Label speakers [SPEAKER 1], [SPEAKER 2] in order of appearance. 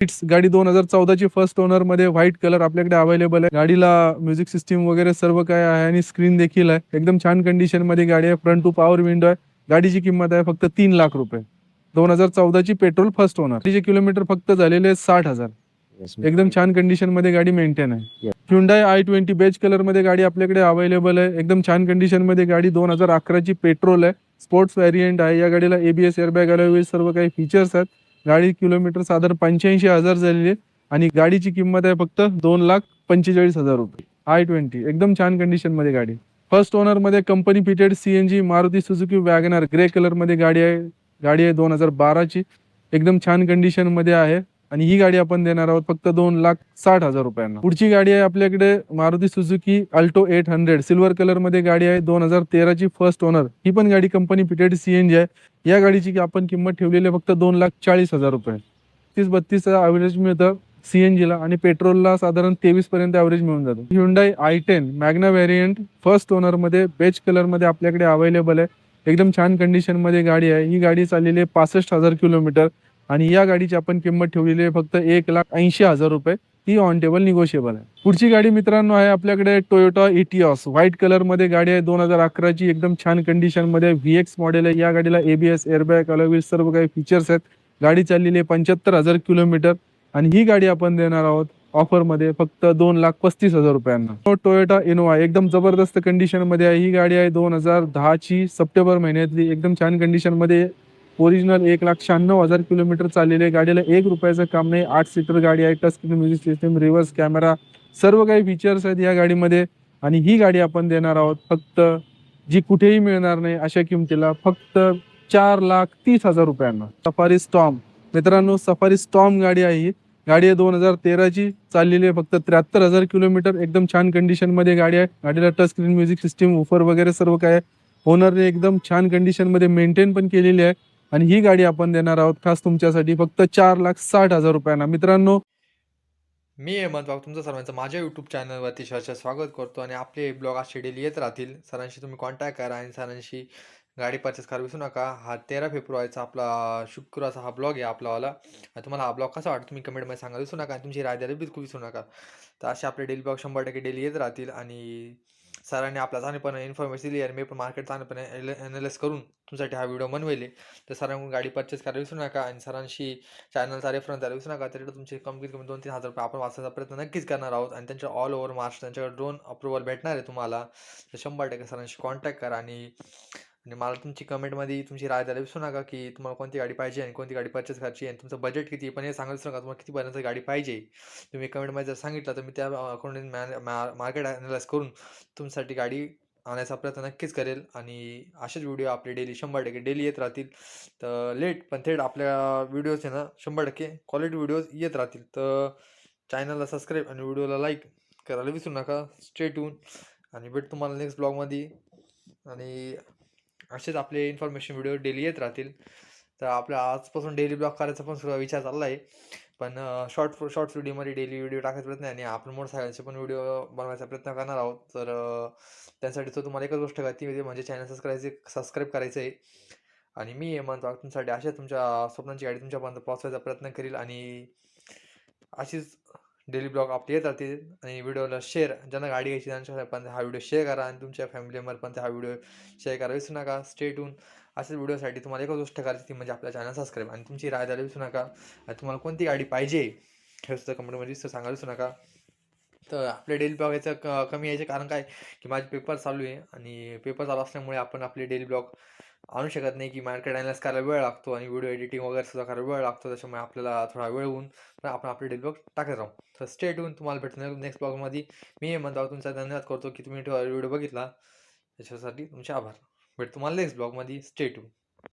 [SPEAKER 1] गाडी 2014ची first owner मध्ये white colour आपल्याकडे अवेलेबल आहे. गाडीला म्युझिक सिस्टीम वगैरे सर्व काय आहे आणि स्क्रीन देखील आहे. एकदम छान कंडिशन मध्ये गाडी आहे. फ्रंट टू पॉवर विंडो आहे. गाडीची किंमत आहे फक्त 3,00,000 रुपये. 2014ची पेट्रोल फर्स्ट ओनर. गाडीचे किलोमीटर फक्त झालेले 60,000. एकदम छान कंडिशन मध्ये गाडी मेंटेन आहे. Hyundai i20 बेज कलर मध्ये गाडी आपल्याकडे अवेलेबल आहे. एकदम छान कंडिशन मध्ये गाडी 2011ची पेट्रोल आहे. स्पोर्ट्स व्हेरियंट आहे. या गाडीला एबीएस एअरबॅग अलॉय सर्व काही फीचर्स आहेत. गाडी किलोमीटर साधारण 85,000 झालेली आहे आणि गाडीची किंमत आहे फक्त 2,45,000 रुपये. i20 एकदम छान कंडिशन मध्ये गाडी. फर्स्ट ओनर मध्ये company fitted CNG Maruti Suzuki WagonR grey colour मध्ये गाडी आहे. गाडी आहे 2012ची. एकदम छान कंडिशन मध्ये आहे आणि ही गाडी आपण देणार आहोत फक्त 2,60,000 रुपयांना. पुढची गाडी आहे आपल्याकडे Maruti Suzuki Alto 800 silver colour मध्ये गाडी आहे. 2013ची फर्स्ट ओनर. ही पण गाडी कंपनी फिटेड सीएनजी आहे. या गाडीची आपण किंमत ठेवलेली आहे फक्त 2,40,000 रुपये. 30-32 ॲव्हरेज मिळतं सीएनजीला आणि पेट्रोलला साधारण 23 पर्यंत ॲव्हरेज मिळून जातो. Hyundai i10 Magna variant first owner मध्ये बेज कलर मध्ये आपल्याकडे अवेलेबल आहे. एकदम छान कंडिशन मध्ये गाडी आहे. ही गाडी चाललेली आहे 65,000 किलोमीटर आणि या गाडीची आपण किंमत ठेवलेली आहे फक्त 1,80,000 रुपये. ती ऑन टेबल निगोशिएबल आहे. पुढची गाडी मित्रांनो आहे आपल्याकडे टोयोटा इटिओस व्हाईट कलर मध्ये गाडी आहे. 2011ची एकदम छान कंडिशन मध्ये VX मॉडेल आहे. या गाडीला एबीएस एअरबॅग अलॉय व्हील्स सर्व काही फीचर्स आहेत. गाडी चाललेली आहे 75,000 किलोमीटर आणि ही गाडी आपण देणार आहोत ऑफर मध्ये फक्त 2,35,000 रुपयांना. टोयोटा इनोवा एकदम जबरदस्त कंडिशन मध्ये आहे. ही गाडी आहे 2010ची सप्टेंबर महिन्यातली. एकदम छान कंडिशन मध्ये ओरिजिनल 1,96,000 किलोमीटर चाललेले. गाडीला 1 रुपयाचं काम नाही. 8 सीटर गाडी आहे. Touch screen music system reverse camera सर्व काही फीचर्स आहेत या गाडीमध्ये आणि ही गाडी आपण देणार आहोत फक्त जी कुठेही मिळणार नाही अशा किमतीला फक्त 4,30,000 रुपयांना. सफारी स्टॉर्म मित्रांनो सफारी स्टॉर्म गाडी आहे. ही गाडी आहे 2013ची चाललेली आहे फक्त 73,000 किलोमीटर. एकदम छान कंडिशन मध्ये गाडी आहे. गाडीला touch screen music system woofer वगैरे सर्व काय ओनरने एकदम छान कंडिशन मध्ये मेंटेन पण केलेली आहे आणि ही गाडी आपण देणार आहोत खास तुमच्यासाठी फक्त 4,60,000 रुपयांना. मित्रांनो
[SPEAKER 2] मी हेमंत वाघ तुमचं सर्वांचं माझ्या यूट्यूब चॅनलवरती सहर्ष स्वागत करतो आणि आपले ब्लॉग असे डेली येत राहतील. सरांशी तुम्ही कॉन्टॅक्ट करा आणि सरांशी गाडी परचेस करा विसरू नका. हा 13 फेब्रुवारीचा आपला शुक्रवारचा हा ब्लॉग आहे आपलावाला. आणि तुम्हाला हा ब्लॉग कसा वाटतो तुम्ही कमेंटमध्ये सांगा विसरू नका आणि तुमची राय द्यायला बिलकुल विसरू नका. तर असे आपले डेली ब्लॉग 100% डेली येत राहतील आणि सरांनी आपला चांगलीपणे इन्फॉर्मेशन दिली आणि मी पण मार्केट चांगलीपणे ॲनालाइज करून तुमच्यासाठी हा व्हिडिओ बनवेल. तर सरांकडून गाडी परचेस करायला विसरू नका आणि सरांशी चॅनलचा रेफरन्स द्यायला विसरू नका. तरी तुमचे कमीत कमी 2-3 हजार रुपये आपण वाचण्याचा प्रयत्न नक्कीच करणार आहोत आणि त्यांच्या ऑल ओव्हर महाराष्ट्र त्यांच्याकडे ड्रोन अप्रुव्हल भेटणार आहे तुम्हाला. तर 100% सरांशी कॉन्टॅक्ट करा आणि आणि मला तुमची कमेंटमध्ये तुमची राय द्यायला विसरू नका की तुम्हाला कोणती गाडी पाहिजे आणि कोणती गाडी परचेस करायची आणि तुमचं बजेट किती पण हे सांगायला विसरू नका तुम्हाला कितीपर्यंत गाडी पाहिजे. तुम्ही कमेंटमध्ये जर सांगितलं तर मी त्या अकॉर्डिंग मार्केट ॲनालाइज करून तुमच्यासाठी गाडी आणायचा प्रयत्न नक्कीच करेल आणि असेच व्हिडिओ आपले डेली 100% डेली येत राहतील. तर लेट पण थेट आपल्या व्हिडिओज आहे ना 100% क्वालिटी व्हिडिओज येत राहतील. तर चॅनलला सबस्क्राईब आणि व्हिडिओला लाईक करायला विसरू नका. स्टे ट्यून आणि भेट तुम्हाला नेक्स्ट ब्लॉगमध्ये आणि असेच आपले इन्फॉर्मेशन व्हिडिओ डेली येत राहतील. तर आपल्या आजपासून डेली ब्लॉग करायचा पण सुद्धा विचार चालला आहे. पण शॉर्ट्स व्हिडिओमध्ये डेली व्हिडिओ टाकायचा प्रयत्न आहे आणि आपण मोटरसायकलचे पण व्हिडिओ बनवायचा प्रयत्न करणार आहोत. तर त्यासाठी तर तुम्हाला एकच गोष्ट करायची म्हणजे चॅनल सबस्क्राईब करायचं आहे आणि मी हेमंत वाघ तुमच्यासाठी अशा तुमच्या स्वप्नांची गाडी तुमच्यापर्यंत पोहोचवायचा प्रयत्न करील आणि अशीच डेली ब्लॉग आपले येत राहतील आणि व्हिडिओला शेअर ज्यांना गाडी घ्यायची त्यांच्यापर्यंत हा व्हिडिओ शेअर करा आणि तुमच्या फॅमिली मेंबरपर्यंत हा व्हिडिओ शेअर करा विसरू नका. Stay tune. अशाच व्हिडिओसाठी तुम्हाला एकच गोष्ट करायची ती म्हणजे आपल्या चॅनल सबस्क्राईब आणि तुमची राय द्यायला विसरू नका. आणि तुम्हाला कोणती गाडी पाहिजे हे सुद्धा कमेंटमध्ये सांगायला विसरू नका. तर आपल्या डेली ब्लॉग याचं कमी यायचं कारण काय की माझे पेपर चालू आहे आणि पेपर चालू असल्यामुळे आपण आपले डेली ब्लॉग आणू शकत नाही की मार्केट ॲनालाइज करायला वेळ लागतो आणि व्हिडिओ एडिटिंग वगैरे सुद्धा करायला वेळ लागतो. त्याच्यामुळे आपल्याला थोडा वेळ होऊन पण आपण आपले डेली ब्लॉग टाकत राहू. तर स्टे ट्यून. तुम्हाला भेटणार नेक्स्ट ब्लॉगमध्ये. मी हे म्हणतो तुमचा धन्यवाद करतो की तुम्ही व्हिडिओ बघितला. त्याच्यासाठी तुमचे आभार. भेट तुम्हाला नेक्स्ट ब्लॉगमध्ये. Stay tune.